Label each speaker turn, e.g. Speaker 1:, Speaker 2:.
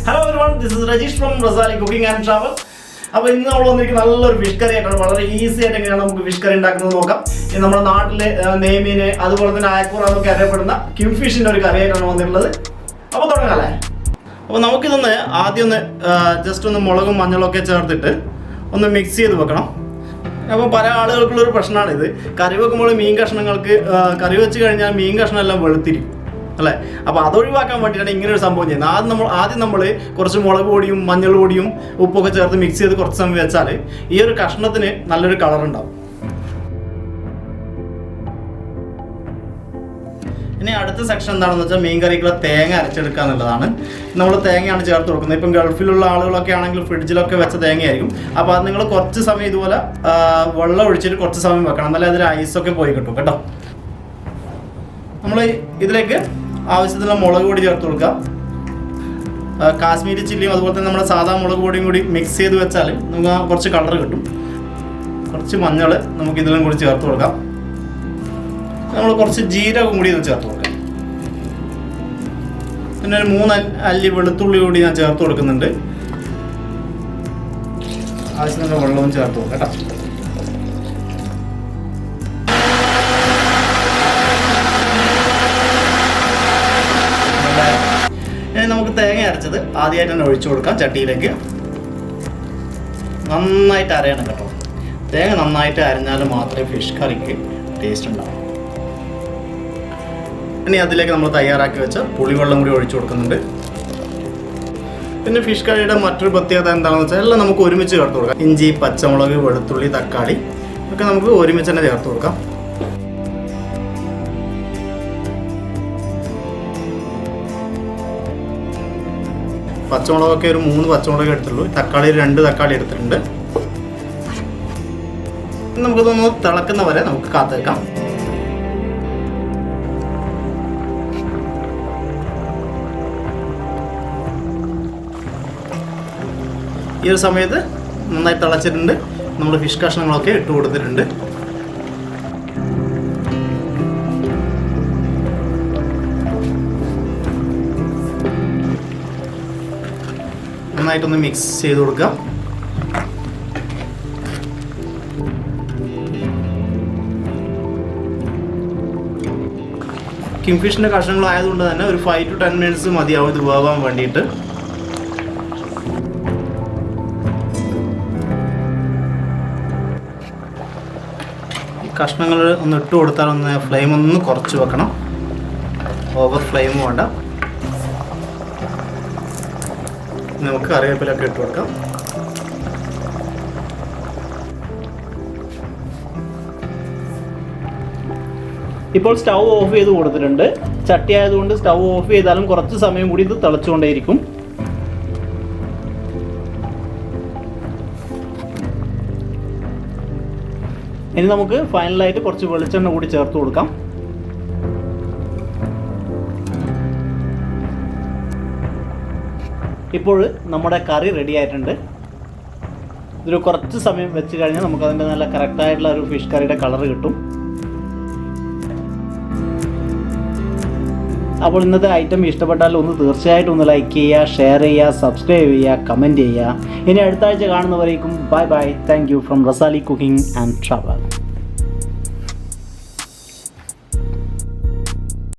Speaker 1: Hello everyone, this is Rajesh from Rasali Cooking and Travel. അപ്പോൾ ഇന്ന് നമ്മൾ വന്നിരിക്കുന്ന നല്ലൊരു ഫിഷ് കറി ആയിട്ടാണ്. വളരെ ഈസി ആയിട്ട് എങ്ങനെയാണ് നമുക്ക് ഫിഷ് കറി ഉണ്ടാക്കുന്നത് നോക്കാം. നമ്മുടെ നാട്ടിലെ നെയ്മീൻ അതുപോലെ തന്നെ അയക്കൂറ എന്നൊക്കെ അറിയപ്പെടുന്ന കിംഫിഷിൻ്റെ ഒരു കറിയായിട്ടാണ് വന്നിട്ടുള്ളത്. അപ്പോൾ തുടങ്ങാല്ലേ. അപ്പോൾ നമുക്കിതൊന്ന് ആദ്യം ഒന്ന് ജസ്റ്റ് ഒന്ന് മുളകും മഞ്ഞളൊക്കെ ചേർത്തിട്ട് ഒന്ന് മിക്സ് ചെയ്ത് വെക്കണം. അപ്പോൾ പല ആളുകൾക്കുള്ളൊരു പ്രശ്നമാണിത്. കറി വെക്കുമ്പോൾ മീൻ കഷ്ണങ്ങൾക്ക് കറി വെച്ച് കഴിഞ്ഞാൽ മീൻ കഷ്ണം എല്ലാം വെളുത്തിരിക്കും അല്ലേ. അപ്പോൾ അതൊഴിവാക്കാൻ വേണ്ടിയിട്ടാണ് ഇങ്ങനൊരു സംഭവം ചെയ്യുന്നത്. ആദ്യം നമ്മൾ കുറച്ച് മുളക് പൊടിയും മഞ്ഞൾ പൊടിയും ഉപ്പൊക്കെ ചേർത്ത് മിക്സ് ചെയ്ത് കുറച്ച് സമയം വെച്ചാൽ ഈ ഒരു കഷ്ണത്തിന് നല്ലൊരു കളർ ഉണ്ടാവും. ഇനി അടുത്ത സെക്ഷൻ എന്താണെന്ന് വെച്ചാൽ മീൻ കറിക്കുള്ള തേങ്ങ അരച്ചെടുക്കുക എന്നുള്ളതാണ്. നമ്മൾ തേങ്ങയാണ് ചേർത്ത് കൊടുക്കുന്നത്. ഇപ്പം ഗൾഫിലുള്ള ആളുകളൊക്കെ ആണെങ്കിൽ ഫ്രിഡ്ജിലൊക്കെ വെച്ച തേങ്ങയായിരിക്കും. അപ്പോൾ അത് നിങ്ങൾ കുറച്ച് സമയം ഇതുപോലെ വെള്ളം ഒഴിച്ചിട്ട് കുറച്ച് സമയം വെക്കണം, എന്നാലേ അതിൽ ഐസൊക്കെ പോയി കിട്ടും കേട്ടോ. നമ്മൾ ഇതിലേക്ക് ആവശ്യത്തിനുള്ള മുളക് പൊടി ചേർത്ത് കൊടുക്കുക. കാശ്മീരി ചില്ലിയും അതുപോലെ തന്നെ നമ്മുടെ സാധാ മുളക് പൊടിയും കൂടി മിക്സ് ചെയ്ത് വെച്ചാൽ നമുക്ക് കുറച്ച് കളർ കിട്ടും. കുറച്ച് മഞ്ഞൾ നമുക്ക് ഇതിലും കൂടി ചേർത്ത് കൊടുക്കാം. നമ്മൾ കുറച്ച് ജീരകം കൂടി ഇത് ചേർത്ത് കൊടുക്കാം. പിന്നെ ഒരു 3 അല്ലി വെളുത്തുള്ളി കൂടി ഞാൻ ചേർത്ത് കൊടുക്കുന്നുണ്ട്. ആവശ്യത്തിനുള്ള വെള്ളവും ചേർത്ത് കൊടുക്കാം കേട്ടോ. ഇനി നമുക്ക് തേങ്ങ അരച്ചത് ആദ്യമായിട്ട് തന്നെ ഒഴിച്ചു കൊടുക്കാം ചട്ടിയിലേക്ക്. നന്നായിട്ട് അരയണം കേട്ടോ. തേങ്ങ നന്നായിട്ട് അരഞ്ഞാൽ മാത്രമേ ഫിഷ് കറിക്ക് ടേസ്റ്റ് ഉണ്ടാവും. ഇനി അതിലേക്ക് നമ്മൾ തയ്യാറാക്കി വെച്ച പുളിവെള്ളം കൂടി ഒഴിച്ചു കൊടുക്കുന്നുണ്ട്. പിന്നെ ഫിഷ് കറിയുടെ മറ്റൊരു പ്രത്യേകത എന്താണെന്ന് വെച്ചാൽ എല്ലാം നമുക്ക് ഒരുമിച്ച് ചേർത്ത് കൊടുക്കാം. ഇഞ്ചി, പച്ചമുളക്, വെളുത്തുള്ളി, തക്കാളി ഒക്കെ നമുക്ക് ഒരുമിച്ച് തന്നെ ചേർത്ത് കൊടുക്കാം. പച്ചമുളകൊക്കെ ഒരു 3 പച്ചമുളക് എടുത്തുള്ളൂ. തക്കാളി 2 തക്കാളി എടുത്തിട്ടുണ്ട്. നമുക്കിതൊന്ന് തിളക്കുന്ന വരെ നമുക്ക് കാത്തേക്കാം. ഈ ഒരു സമയത്ത് നന്നായി തിളച്ചിട്ടുണ്ട്. നമ്മൾ ഫിഷ് കഷ്ണങ്ങളൊക്കെ ഇട്ട് കൊടുത്തിട്ടുണ്ട്. നന്നായിട്ടൊന്ന് മിക്സ് ചെയ്ത് കൊടുക്കുക. കിംഫിഷിൻ്റെ കഷ്ണങ്ങളായതുകൊണ്ട് തന്നെ ഒരു 5 to 10 minutes മതിയാവും ഇത് വേവാൻ വേണ്ടിയിട്ട്. ഈ കഷ്ണങ്ങൾ ഒന്ന് ഇട്ട് കൊടുത്താൽ ഒന്ന് ഫ്ലെയിം ഒന്ന് കുറച്ച് വെക്കണം. ഓവർ ഫ്ലെയിം വേണ്ട. നമുക്ക് കറിവേപ്പിലൊക്കെ ഇട്ട് കൊടുക്കാം. ഇപ്പോൾ സ്റ്റൗ ഓഫ് ചെയ്ത് കൊടുത്തിട്ടുണ്ട്. ചട്ടി ആയതുകൊണ്ട് സ്റ്റൗ ഓഫ് ചെയ്താലും കുറച്ച് സമയം കൂടി ഇത് തിളച്ചുകൊണ്ടേയിരിക്കും. ഇനി നമുക്ക് ഫൈനലായിട്ട് കുറച്ച് വെളിച്ചെണ്ണ കൂടി ചേർത്ത് കൊടുക്കാം. ഇപ്പോൾ നമ്മുടെ കറി റെഡി ആയിട്ടുണ്ട്. ഇതൊരു കുറച്ച് സമയം വെച്ച് കഴിഞ്ഞാൽ നമുക്കതിൻ്റെ നല്ല കറക്റ്റായിട്ടുള്ള ഒരു ഫിഷ് കറിയുടെ കളർ കിട്ടും. അപ്പോൾ ഇന്നത്തെ ഐറ്റം ഇഷ്ടപ്പെട്ടാൽ ഒന്ന് തീർച്ചയായിട്ടും ഒന്ന് ലൈക്ക് ചെയ്യുക, ഷെയർ ചെയ്യുക, സബ്സ്ക്രൈബ് ചെയ്യുക, കമൻറ്റ് ചെയ്യുക. ഇനി അടുത്ത ആഴ്ച കാണുന്നവരേക്കും bye bye. Thank you from Rasali cooking and travel.